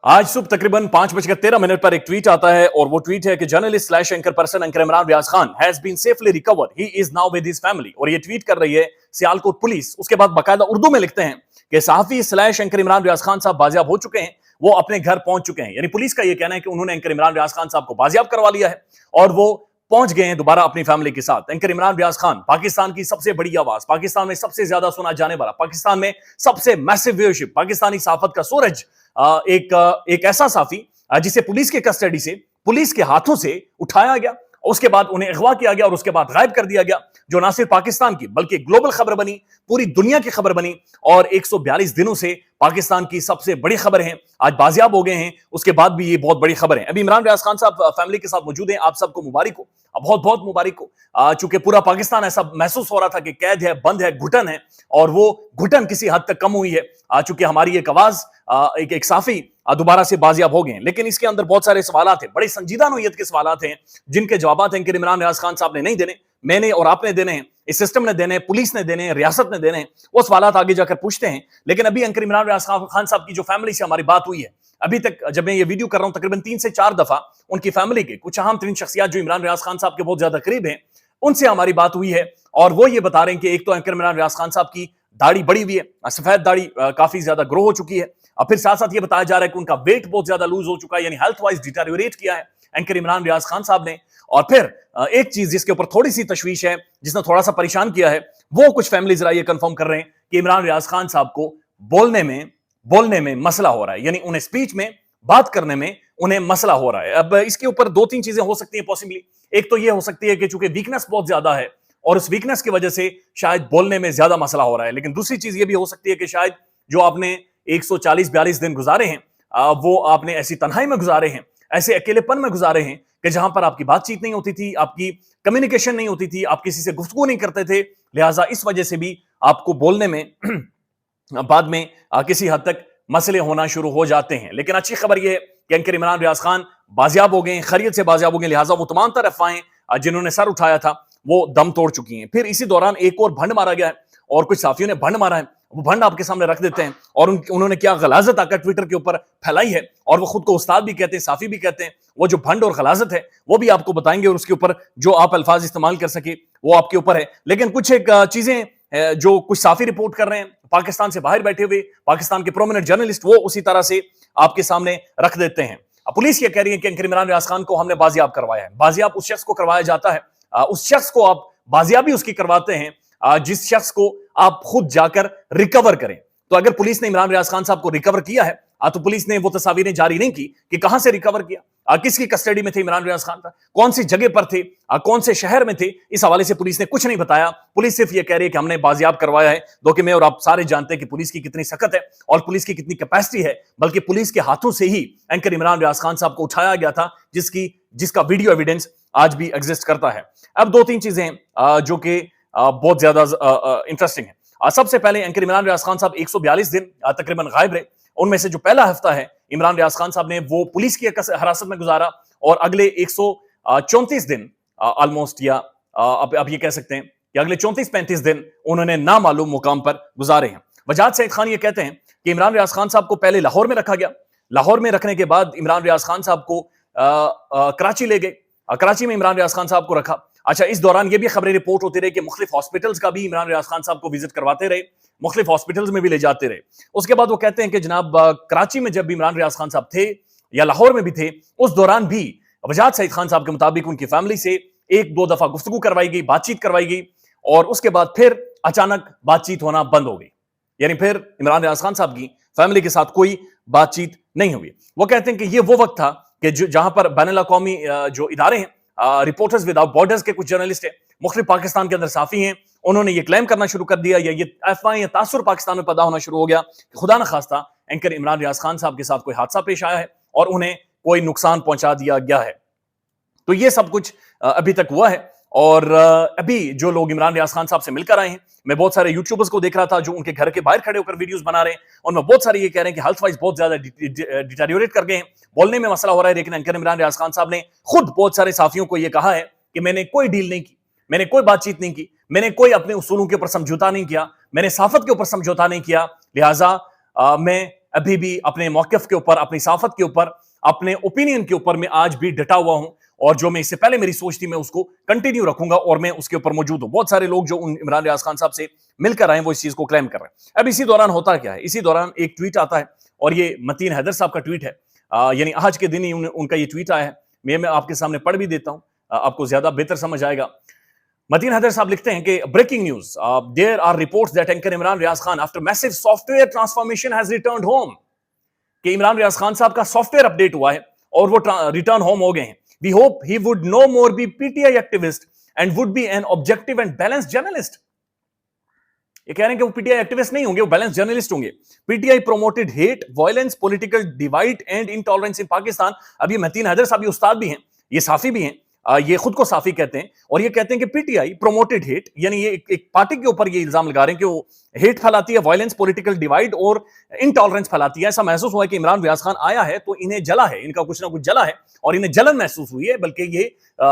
आज सुबह तकरीबन 5:13 पर एक ट्वीट आता है और वो ट्वीट है कि journalist slash anchor person anchor Imran Riaz Khan has been safely recovered, he is now with his family. और ये ट्वीट कर रही है सियालकोट पुलिस। उसके बाद बाकायदा उर्दू में लिखते हैं कि सहाफी स्लैश एंकर इमरान रियाज खान साहब बाजियाब हो चुके हैं, वो अपने घर पहुंच चुके हैं। यानी पुलिस का ये कहना है कि उन्होंने एंकर इमरान रियाज खान साहब को बाजियाब करवा लिया है और वो पहुंच गए हैं दोबारा अपनी फैमिली के साथ। एंकर इमरान रियाज खान पाकिस्तान की सबसे बड़ी आवाज, पाकिस्तान में सबसे ज्यादा सुना जाने वाला, पाकिस्तान में सबसे मैसिव व्यूअरशिप, पाकिस्तानी सहाफत का सूरज, एक ऐसा साफी जिसे पुलिस के कस्टडी से, पुलिस के हाथों से उठाया गया, उसके बाद उन्हें अगवा किया गया और उसके बाद गायब कर दिया गया, जो ना सिर्फ पाकिस्तान की बल्कि ग्लोबल खबर बनी, पूरी दुनिया की खबर बनी और 142 दिनों से पाकिस्तान की सबसे बड़ी खबर है। आज बाजियाब हो गए हैं, उसके बाद भी ये बहुत बड़ी खबर है। अभी इमरान रियाज खान साहब फैमिली के साथ मौजूद हैं। आप सबको मुबारक हो, बहुत बहुत मुबारक हो। चूंकि पूरा पाकिस्तान ऐसा महसूस हो रहा था कि कैद है, बंद है, घुटन है, और वो घुटन किसी हद तक कम हुई है। चूंकि हमारी एक आवाज, एक साफी दोबारा से बाजियाब हो गए हैं। लेकिन इसके अंदर बहुत सारे सवाल हैं, बड़े संजीदा नौयत के सवाल हैं, जिनके जवाब हैं कि इमरान रियाज खान साहब ने नहीं देने, मैंने और आपने देने हैं, इस सिस्टम ने देने, पुलिस ने देने, रियासत ने देने। वो सवाल आगे जाकर पूछते हैं। लेकिन अभी एंकर इमरान रियाज खान साहब की जो फैमिली से हमारी बात हुई है, अभी तक जब मैं ये वीडियो कर रहा हूं, तकरीबन 3 से 4 दफा उनकी फैमिली के कुछ अहम तरीन शख्सियत जो इमरान रियाज खान साहब के बहुत ज्यादा करीब हैं, उनसे हमारी बात हुई है। और वो ये बता रहे हैं कि एक तो एंकर इमरान रियाज खान साहब की दाढ़ी बड़ी हुई है, सफेद दाढ़ी काफी ज्यादा ग्रो हो चुकी है। और फिर साथ साथ ये बताया जा रहा है कि उनका वेट बहुत ज्यादा लूज हो चुका है, यानी हेल्थ वाइज डिटेरियोरेट किया है एंकर इमरान रियाज खान साहब ने। और फिर एक चीज जिसके ऊपर थोड़ी सी तशवीश है, जिसने थोड़ा सा परेशान किया है, वो कुछ फैमिली जरा ये कंफर्म कर रहे हैं कि इमरान रियाज खान साहब को बोलने में मसला हो रहा है, यानी उन्हें स्पीच में, बात करने में उन्हें मसला हो रहा है। अब इसके ऊपर 2-3 चीजें हो सकती हैं पॉसिबली। एक तो ये हो सकती है कि चूंकि वीकनेस बहुत ज्यादा है और उस वीकनेस की वजह से शायद बोलने में ज्यादा मसला हो रहा है। लेकिन दूसरी चीज ये भी हो सकती है कि शायद जो आपने 140-42 दिन गुजारे हैं, वो आपने ऐसी तन्हाई में गुजारे हैं, ऐसे अकेलेपन में गुजारे हैं कि जहां पर आपकी बातचीत नहीं होती थी, आपकी कम्युनिकेशन नहीं होती थी, आप किसी से गुफ्तगू नहीं करते थे। लिहाजा इस वजह से भी आपको बोलने में बाद में किसी हद तक मसले होना शुरू हो जाते हैं। लेकिन अच्छी खबर यह है कि एंकर इमरान रियाज खान बाजियाब हो गए, खैरियत से बाजियाब हो गए। लिहाजा वो तमाम तरह अफवाहें जिन्होंने सर उठाया था वो दम तोड़ चुकी हैं। फिर इसी दौरान एक और भंड मारा गया है और कुछ साथियों ने भंड मारा है, वो भंड आपके सामने रख देते हैं। और उन्होंने क्या गलाजत आकर ट्विटर के ऊपर फैलाई है, और वो खुद को उस्ताद भी कहते हैं, साफी भी कहते हैं। वो जो भंड और गलाजत है वो भी आपको बताएंगे, और उसके ऊपर जो आप अल्फाज इस्तेमाल कर सके वो आपके ऊपर है। लेकिन कुछ एक चीजें जो कुछ साफी रिपोर्ट कर रहे हैं, पाकिस्तान से बाहर बैठे हुए पाकिस्तान के प्रोमिनेंट जर्नलिस्ट, वो उसी तरह से आपके सामने रख देते हैं। पुलिस ये कह रही है कि एंकर इमरान रियाज खान को हमने बाजियाब करवाया है। बाजियाब उस शख्स को करवाया जाता है, उस शख्स को आप बाजियाबी उसकी करवाते हैं जिस शख्स को आप खुद जाकर रिकवर करें। तो अगर पुलिस ने इमरान रियाज खान साहब को रिकवर किया है, तो पुलिस ने वो तस्वीरें जारी नहीं की कि कहां से रिकवर किया, किसकी कस्टडी में थे इमरान रियाज खान का, कौन सी जगह पर थे, कौन से शहर में थे। इस हवाले से पुलिस ने कुछ नहीं बताया। पुलिस सिर्फ ये कह रही है कि हमने बाजियाब करवाया है। दो कि मैं और आप सारे जानते हैं कि पुलिस की कितनी सख्त है और पुलिस की कितनी कैपेसिटी है, बल्कि पुलिस के हाथों से ही एंकर इमरान रियाज खान साहब को उठाया गया था, जिसका वीडियो एविडेंस आज भी एग्जिस्ट करता है। अब 2-3 चीजें जो कि बहुत ज्यादा इंटरेस्टिंग है। सबसे पहले एंकर इमरान रियाज खान साहब 142 दिन तकरीबन गायब रहे। उनमें से जो पहला हफ्ता है इमरान रियाज खान साहब ने वो पुलिस की हिरासत में गुजारा, और अगले 134 दिन ऑलमोस्ट, या अब ये कह सकते हैं कि अगले 34-35 दिन उन्होंने नामालूम मुकाम पर गुजारे हैं। वजाहत सईद खान ये कहते हैं कि इमरान रियाज खान साहब को पहले लाहौर में रखा गया, लाहौर में रखने के बाद इमरान रियाज खान साहब को कराची ले गए, कराची में इमरान रियाज खान साहब को रखा। अच्छा, इस दौरान ये भी खबरें रिपोर्ट होती रही कि मुख्तलिफ हॉस्पिटल्स का भी इमरान रियाज खान साहब को विजिट करवाते रहे, मुख्तलिफ हॉस्पिटल्स में भी ले जाते रहे। उसके बाद वो कहते हैं कि जनाब कराची में जब भी इमरान रियाज खान साहब थे या लाहौर में भी थे, उस दौरान भी वजाहत सईद खान साहब के मुताबिक उनकी फैमिली से 1-2 दफा गुफ्तगू करवाई गई, बातचीत करवाई गई, और उसके बाद फिर अचानक बातचीत होना बंद हो गई। यानी फिर इमरान रियाज खान साहब की फैमिली के साथ कोई बातचीत नहीं हुई। वो कहते हैं कि ये वो वक्त था कि जहां पर बैनुल अक़वामी जो इदारे हैं, रिपोर्टर्स विदाउट बॉर्डर्स के कुछ जर्नलिस्ट हैं, मुख्तलिफ पाकिस्तान के अंदर साफी हैं, उन्होंने ये क्लेम करना शुरू कर दिया, या ये अफवाहें या तासुर पाकिस्तान में पैदा होना शुरू हो गया कि खुदा न खास्ता एंकर इमरान रियाज खान साहब के साथ कोई हादसा पेश आया है और उन्हें कोई नुकसान पहुंचा दिया गया है। तो ये सब कुछ अभी तक हुआ है। और अभी जो लोग इमरान रियाज खान साहब से मिलकर आए हैं, मैं बहुत सारे यूट्यूबर्स को देख रहा था जो उनके घर के बाहर खड़े होकर वीडियोस बना रहे हैं, उनमें बहुत सारे ये कह रहे हैं कि हेल्थ वाइज बहुत ज्यादा डिटेरियोरेट कर गए हैं, बोलने में मसला हो रहा है। लेकिन एंकर इमरान रियाज खान साहब ने खुद बहुत सारे साथियों को यह कहा है कि मैंने कोई डील नहीं की, मैंने कोई बातचीत नहीं की, मैंने कोई अपने उसूलों के ऊपर समझौता नहीं किया, मैंने सहाफत के ऊपर समझौता नहीं किया। लिहाजा मैं अभी भी अपने मौकिफ के ऊपर, अपनी साफत के ऊपर, अपने ओपिनियन के ऊपर मैं आज भी डटा हुआ हूं, और जो मैं इससे पहले मेरी सोच थी मैं उसको कंटिन्यू रखूंगा और मैं उसके ऊपर मौजूद हूं। बहुत सारे लोग जो इमरान रियाज खान साहब से मिलकर आए वो इस चीज को क्लेम कर रहे हैं। अब इसी दौरान होता क्या है, इसी दौरान एक ट्वीट आता है और ये मतीन हैदर साहब का ट्वीट है, यानी आज के दिन ही उनका ये ट्वीट आया है। मैं आपके सामने पढ़ भी देता हूं, आपको ज्यादा बेहतर समझ आएगा। मतीन हैदर साहब लिखते हैं कि breaking news, there are reports that anchor Imran Riaz Khan after massive software transformation has returned home. कि इमरान रियाज खान साहब का सॉफ्टवेयर अपडेट हुआ है और वो रिटर्न होम हो गए हैं। We hope he would no more be PTI activist and would be an objective and balance journalist. ये कह रहे हैं कि वो पीटीआई एक्टिविस्ट नहीं होंगे, वो बैलेंस जर्नलिस्ट होंगे। PTI promoted hate, violence, political divide and intolerance in Pakistan. अब ये मतीन हैदर साहब ये उस्ताद भी हैं, ये साफी भी हैं, ये खुद को साफी कहते हैं, और ये कहते हैं कि पीटीआई प्रोमोटेड हेट, यानी ये एक पार्टी के ऊपर ये इल्जाम लगा रहे हैं कि वो हेट फैलाती है, वायलेंस, पॉलिटिकल डिवाइड और इनटॉलरेंस फैलाती है। ऐसा महसूस हुआ है कि इमरान रियाज खान आया है तो इन्हें जला है, इनका कुछ ना कुछ जला है और इन्हें जलन महसूस हुई है, बल्कि ये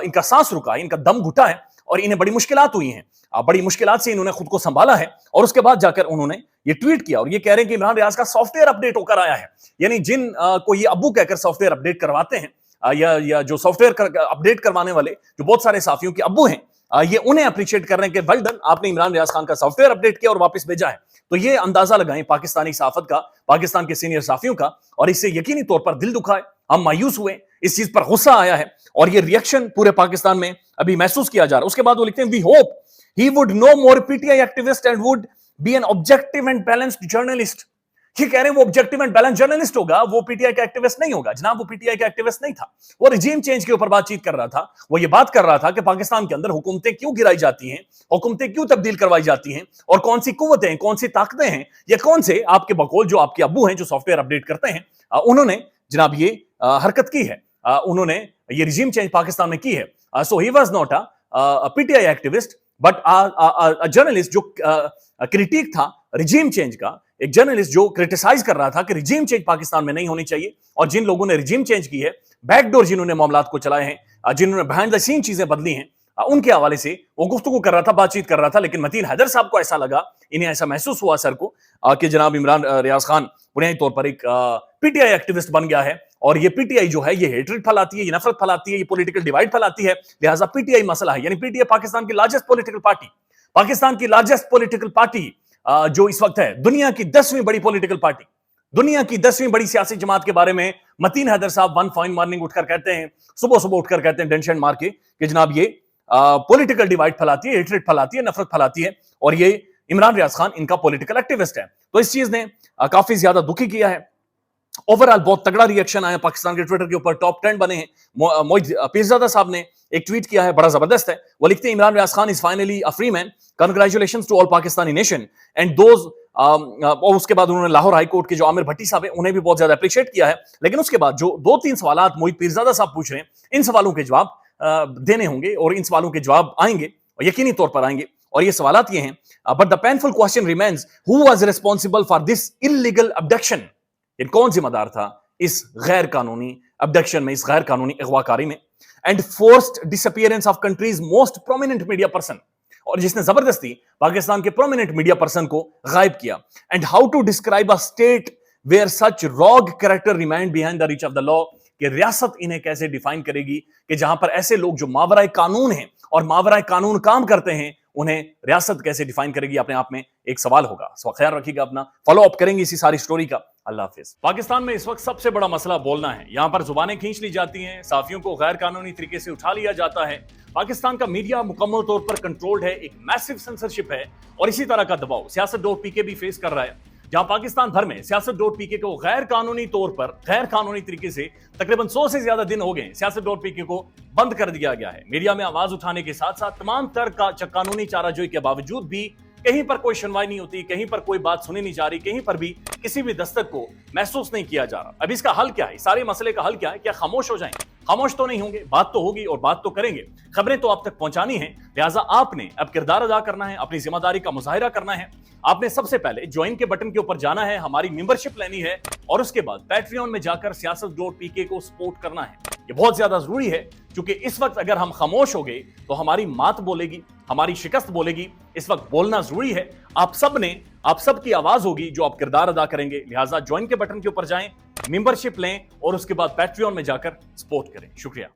इनका सांस रुका है, इनका दम घुटा है और इन्हें बड़ी मुश्किलात हुई हैं। बड़ी मुश्किलात से इन्होंने खुद को संभाला है और उसके बाद जाकर उन्होंने ये ट्वीट किया और ये कह रहे हैं कि इमरान रियाज का सॉफ्टवेयर अपडेट होकर आया है। यानी जिन को ये अब्बू कहकर सॉफ्टवेयर अपडेट करवाते हैं, या जो सॉफ्टवेयर अपडेट करवाने वाले जो बहुत सारे साफियों के अब्बू हैं, ये उन्हें अप्रिशिएट कर रहे हैं कि वेल डन, आपने इमरान रियाज खान का सॉफ्टवेयर अपडेट किया और वापस भेजा है। तो ये अंदाजा लगाएं पाकिस्तानी साफत का, पाकिस्तान के सीनियर साफियों का, और इससे यकीनी तौर पर दिल दुखा है, हम मायूस हुए, इस चीज पर गुस्सा आया है और ये रिएक्शन पूरे पाकिस्तान में अभी महसूस किया जा रहा है। उसके बाद वो लिखते हैं, we hope he would no more PTI activist and would be an objective and balanced journalist. ये कह रहे हैं वो ऑब्जेक्टिव एंड बैलेंस जर्नलिस्ट होगा, वो पीटीआई का एक्टिविस्ट नहीं होगा। जनाब, वो पीटीआई का एक्टिविस्ट नहीं था, वो रिजीम चेंज के ऊपर बातचीत कर रहा था। वो ये बात कर रहा था कि पाकिस्तान के अंदर हुकूमतें क्यों गिराई जाती हैं, हुकूमतें क्यों तब्दील करवाई जाती हैं और कौन सी कुव्वतें हैं, कौन सी ताकतें हैं, या कौन से आपके बकौल जो आपके अब्बू हैं जो सॉफ्टवेयर अपडेट करते हैं, उन्होंने जनाब ये हरकत की है, उन्होंने ये रिजीम चेंज पाकिस्तान में की है। So he was not a PTI activist but a journalist जो क्रिटिक था रिजीम चेंज का, एक जर्नलिस्ट जो क्रिटिसाइज कर रहा था कि रिजीम चेंज पाकिस्तान में नहीं होनी चाहिए, और जिन लोगों ने रिजीम चेंज की है, बैकडोर जिन्होंने मामलात को चलाए हैं, जिन्होंने बिहाइंड द सीन चीजें बदली हैं, उनके हवाले से वो गुफ्तगू कर रहा था, बातचीत कर रहा था। लेकिन मतीन हैदर साहब को ऐसा लगा, इन्हें ऐसा महसूस हुआ सर को कि जनाब इमरान रियाज खान बुनियादी तौर पर एक पीटीआई एक्टिविस्ट बन गया है और ये पीटीआई जो है ये हेट्रेड फैलाती है, ये नफरत फैलाती है, ये पॉलिटिकल डिवाइड फैलाती है, लिहाजा पीटीआई मसला है। यानी पीटीआई पाकिस्तान की लार्जेस्ट पॉलिटिकल पार्टी, पाकिस्तान की लार्जेस्ट पॉलिटिकल पार्टी जो इस वक्त है, दुनिया की 10वीं बड़ी पॉलिटिकल पार्टी, दुनिया की 10वीं बड़ी सियासी जमात के बारे में मतीन हैदर साहब वन फाइन मॉर्निंग उठकर कहते हैं, सुबह सुबह उठकर कहते हैं टेंशन मार के कि जनाब ये पॉलिटिकल डिवाइड फैलाती है, हेट्रेड फैलाती है, नफरत फैलाती है, और ये इमरान रियाज खान इनका पॉलिटिकल एक्टिविस्ट है। तो इस चीज ने काफी ज्यादा दुखी किया है। ओवरऑल बहुत तगड़ा रिएक्शन आया पाकिस्तान के ट्विटर के ऊपर, टॉप ट्रेंड बने हैं। मोहित पीरजादा साहब ने एक ट्वीट किया है, बड़ा जबरदस्त है। वो लिखते हैं, Imran Riaz Khan is finally a free man, congratulations to all Pakistani nation and those. और उसके बाद उन्होंने लाहौर हाई कोर्ट के जो आमिर भट्टी साहब है उन्हें भी बहुत ज्यादा अप्रिशिएट किया है। लेकिन उसके बाद जो 2-3 सवाल मोहित पीरजादा साहब पूछ रहे हैं, इन सवालों के जवाब देने होंगे और इन सवालों के जवाब आएंगे और यकीनी तौर पर आएंगे। और ये सवालात ये हैं, but the painful question remains, who was responsible for this illegal abduction? कौन जिम्मेदार था इस गैर कानूनी अबडक्शन में, इस गैर कानूनी अगवाकारी में, and forced disappearance of countries most prominent media person, और जिसने जबरदस्ती पाकिस्तान के प्रोमिनेंट मीडिया पर्सन को गायब किया। And how to describe a state where such wrong character remained behind the reach of the law, कि रियासत इन्हें कैसे डिफाइन करेगी कि जहां पर ऐसे लोग जो मावराए कानून हैं और मावराए कानून काम करते हैं, उन्हें रियासत कैसे डिफाइन करेगी? अपने आप में एक सवाल होगा। सो ख्याल रखिएगा अपना, फॉलो अप करेंगे इसी सारी स्टोरी का। अल्लाह हाफिज। पाकिस्तान में इस वक्त सबसे बड़ा मसला बोलना है। यहां पर जुबानें खींच ली जाती हैं, साफियों को गैर कानूनी तरीके से उठा लिया जाता है। पाकिस्तान का मीडिया मुकम्मल तौर पर कंट्रोल्ड है, एक मैसिव सेंसरशिप है और इसी तरह का दबाव सियासत.pk भी फेस कर रहा है। जहां पाकिस्तान भर में सियासत.pk को गैर कानूनी तौर पर, गैर कानूनी तरीके से तकरीबन 100 से ज्यादा दिन हो गए सियासत.pk को बंद कर दिया गया है। मीडिया में आवाज उठाने के साथ साथ तमाम तरह का कानूनी चाराजोई के बावजूद भी कहीं पर कोई सुनवाई नहीं होती, कहीं पर कोई बात सुनी नहीं जा रही, कहीं पर भी किसी भी दस्तक को महसूस नहीं किया जा रहा। अब इसका हल क्या है? सारे मसले का हल क्या है? क्या खामोश हो जाएं? खामोश तो नहीं होंगे, बात तो होगी और बात तो करेंगे। खबरें तो आप तक पहुंचानी है, लिहाजा आपने अब किरदार अदा करना है, अपनी जिम्मेदारी का मुजाहिरा करना है। आपने सबसे पहले ज्वाइन के बटन के ऊपर जाना है, हमारी मेंबरशिप लेनी है और उसके बाद पैट्रियन में जाकर सियासत.pk को सपोर्ट करना है। ये बहुत ज्यादा जरूरी है, क्योंकि इस वक्त अगर हम खामोश हो गए तो हमारी मात बोलेगी, हमारी शिकस्त बोलेगी। इस वक्त बोलना जरूरी है। आप सब ने आप सबकी आवाज होगी जो आप किरदार अदा करेंगे। लिहाजा ज्वाइन के बटन के ऊपर जाएं, मेंबरशिप लें और उसके बाद पैट्रियन में जाकर सपोर्ट करें। शुक्रिया।